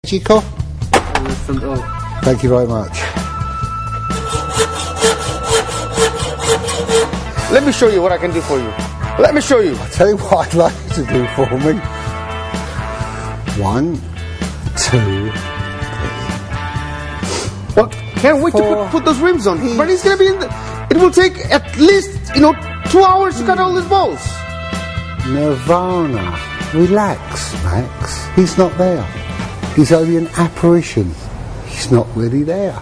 Chico? Thank you very much. Let me show you what I can do for you. Let me show you. I'll tell you what I'd like you to do for me. 1, 2... Well, can't wait to put those rims on. But it's gonna be in the... It will take at least, 2 hours to cut all these bolts. Nirvana. Relax, Max. He's not there. He's only an apparition. He's not really there.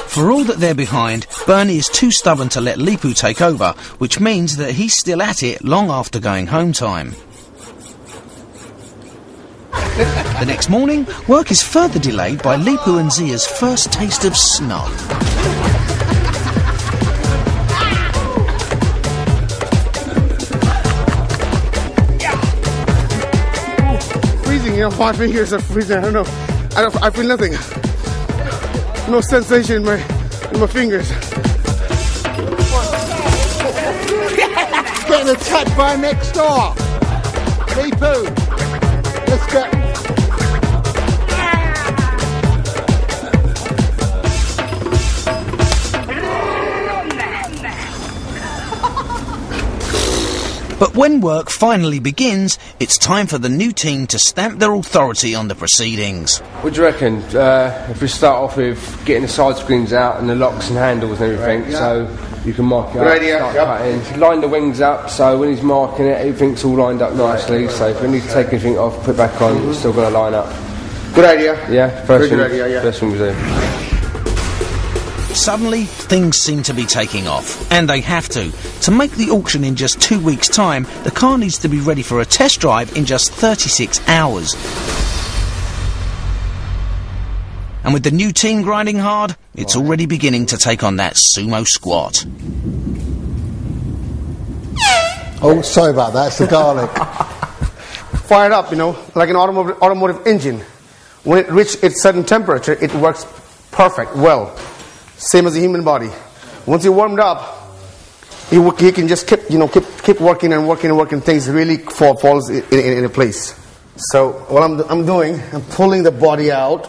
For all that they're behind, Bernie is too stubborn to let Leepu take over, which means that he's still at it long after going home time. The next morning, work is further delayed by Leepu and Zia's first taste of snow. Freezing, my fingers are freezing. I don't know. I feel nothing. No sensation in my fingers. Getting attacked by next door. Leepu, let's go. But when work finally begins, it's time for the new team to stamp their authority on the proceedings. What do you reckon? If we start off with getting the side screens out and the locks and handles and everything, right, yeah. So you can mark it up, start cutting. Line the wings up, so when he's marking it, everything's all lined up nicely, right. So if we need to take anything off, put it back on, it's still going to line up. Good idea. Yeah, first good idea, yeah. First thing we do. Suddenly, things seem to be taking off, and they have to. To make the auction in just 2 weeks' time, the car needs to be ready for a test drive in just 36 hours. And with the new team grinding hard, it's already beginning to take on that sumo squat. Oh, sorry about that, it's the garlic. Fire it up, like an automotive engine. When it reaches its certain temperature, it works perfect, well. Same as the human body. Once you warmed up, you can just keep working and working and working. Things really falls in a place. So what I'm doing, I'm pulling the body out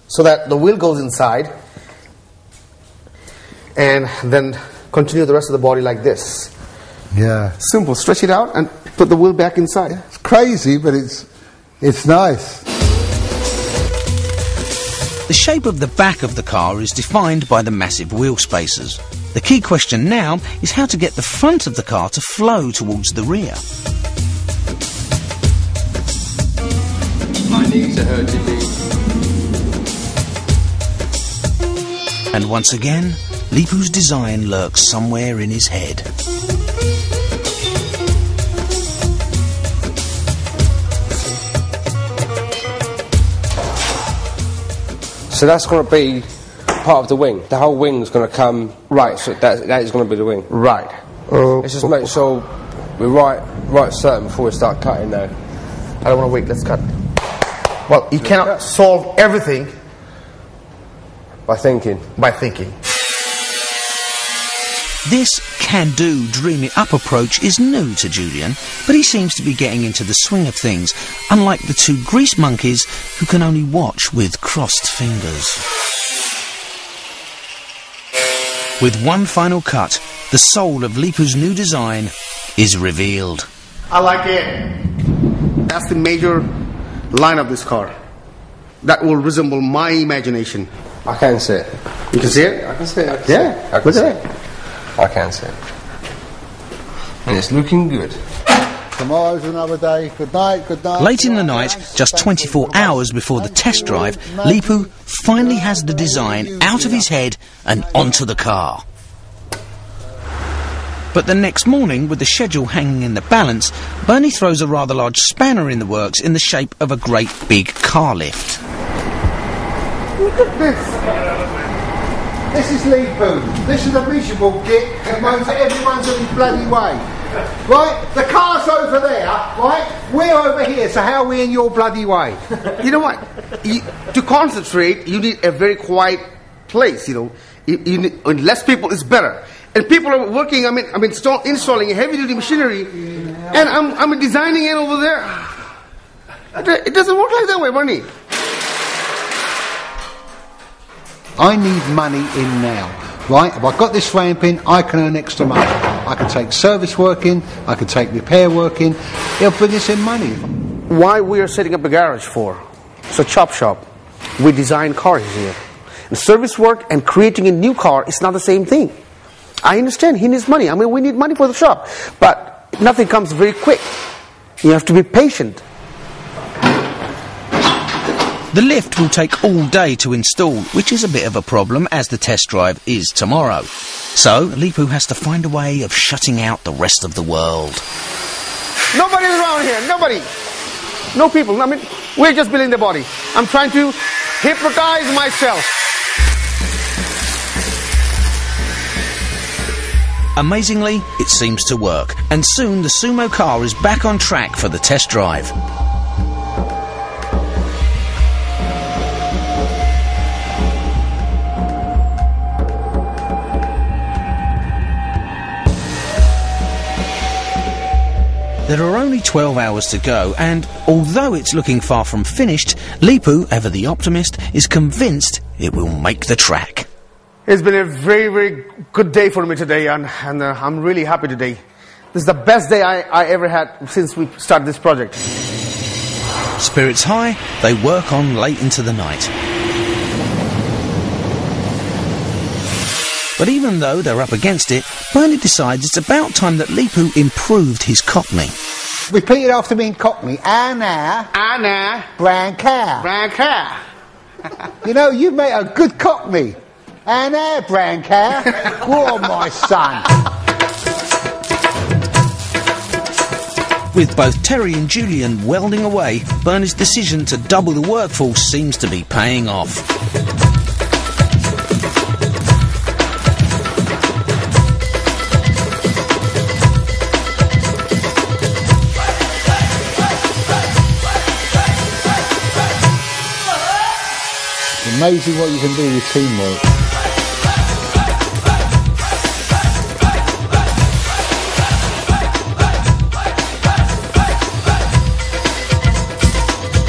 so that the wheel goes inside, and then continue the rest of the body like this. Yeah. Simple. Stretch it out and put the wheel back inside. It's crazy, but it's nice. The shape of the back of the car is defined by the massive wheel spacers. The key question now is how to get the front of the car to flow towards the rear. My knees are hurting me. And once again, Leepu's design lurks somewhere in his head. So that's going to be part of the wing. The whole wing's going to come right. So that is going to be the wing. Right. Let's just make sure we're right certain before we start cutting though. I don't want to wait. Let's cut. Well, you cannot solve everything by thinking. This can-do, dream-it-up approach is new to Julian, but he seems to be getting into the swing of things, unlike the two grease monkeys who can only watch with crossed fingers. With one final cut, the soul of Leepu's new design is revealed. I like it. That's the major line of this car. That will resemble my imagination. I can see it. You can see it? I can see it. Yeah. Look at it. I can see it. And it's looking good. Tomorrow's another day. Good night, good night. Late in the night, just 24 hours before the test drive, Leepu finally has the design out of his head and onto the car. But the next morning, with the schedule hanging in the balance, Bernie throws a rather large spanner in the works in the shape of a great big car lift. Look at this. This is Leepu. This is a miserable git that moans that everyone's on his bloody way. Right? The car's over there, right? We're over here, so how are we in your bloody way? You know what? To concentrate, you need a very quiet place, You need, less people is better. And people are working, I'm installing heavy-duty machinery, and I'm designing it over there. It doesn't work like that way, Barney. I need money in now, right? If I've got this ramp in, I can earn extra money. I can take service work in, I can take repair work in. It'll bring us in money. Why we are setting up a garage for? It's a chop shop. We design cars here. And service work and creating a new car is not the same thing. I understand he needs money. I mean, we need money for the shop. But nothing comes very quick. You have to be patient. The lift will take all day to install, which is a bit of a problem as the test drive is tomorrow. So, Leepu has to find a way of shutting out the rest of the world. Nobody's around here. Nobody. No people. I mean, we're just building the body. I'm trying to hypnotize myself. Amazingly, it seems to work, and soon the Sumo car is back on track for the test drive. There are only 12 hours to go, and although it's looking far from finished, Leepu, ever the optimist, is convinced it will make the track. It's been a very, very good day for me today, and I'm really happy today. This is the best day I ever had since we started this project. Spirits high, they work on late into the night. But even though they're up against it, Barney decides it's about time that Leepu improved his Cockney. Repeat it after me in Cockney. Anna. Anna. Brown cow. Brown cow. You know, you make a good Cockney. Anna, brown cow. Go on, my son. With both Terry and Julian welding away, Barney's decision to double the workforce seems to be paying off. Amazing what you can do with teamwork.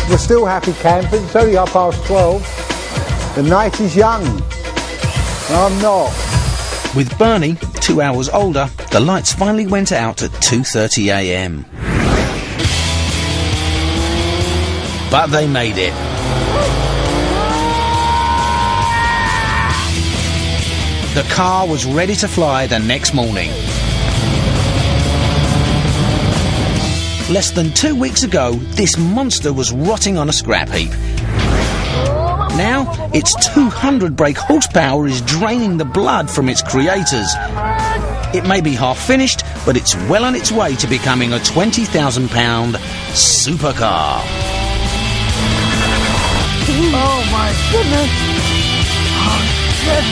We're still happy camping. It's only 12:30. The night is young. And I'm not. With Barney, 2 hours older, the lights finally went out at 2:30 a.m. But they made it. The car was ready to fly the next morning. Less than 2 weeks ago, this monster was rotting on a scrap heap. Now, its 200 brake horsepower is draining the blood from its creators. It may be half finished, but it's well on its way to becoming a £20,000 supercar. Oh my goodness! Oh shit!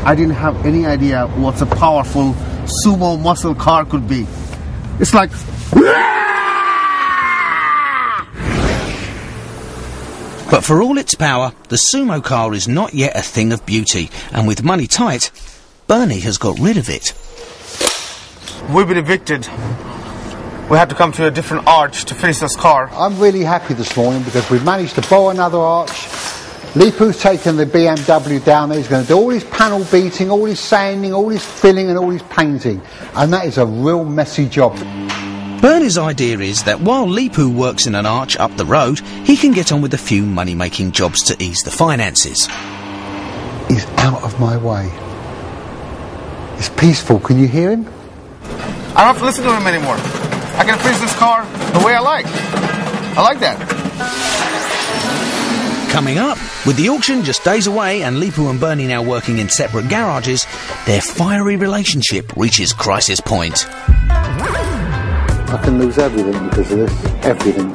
I didn't have any idea what a powerful sumo muscle car could be. It's like... But for all its power, the sumo car is not yet a thing of beauty, and with money tight, Barney has got rid of it. We've been evicted. We had to come to a different arch to finish this car. I'm really happy this morning because we've managed to borrow another arch. Leepu's taken the BMW down there. He's going to do all his panel beating, all his sanding, all his filling and all his painting. And that is a real messy job. Barney's idea is that while Leepu works in an arch up the road, he can get on with a few money-making jobs to ease the finances. He's out of my way. It's peaceful. Can you hear him? I don't have to listen to him anymore. I can finish this car the way I like. I like that. Coming up, with the auction just days away and Leepu and Barney now working in separate garages, their fiery relationship reaches crisis point. I can lose everything because of this. Everything.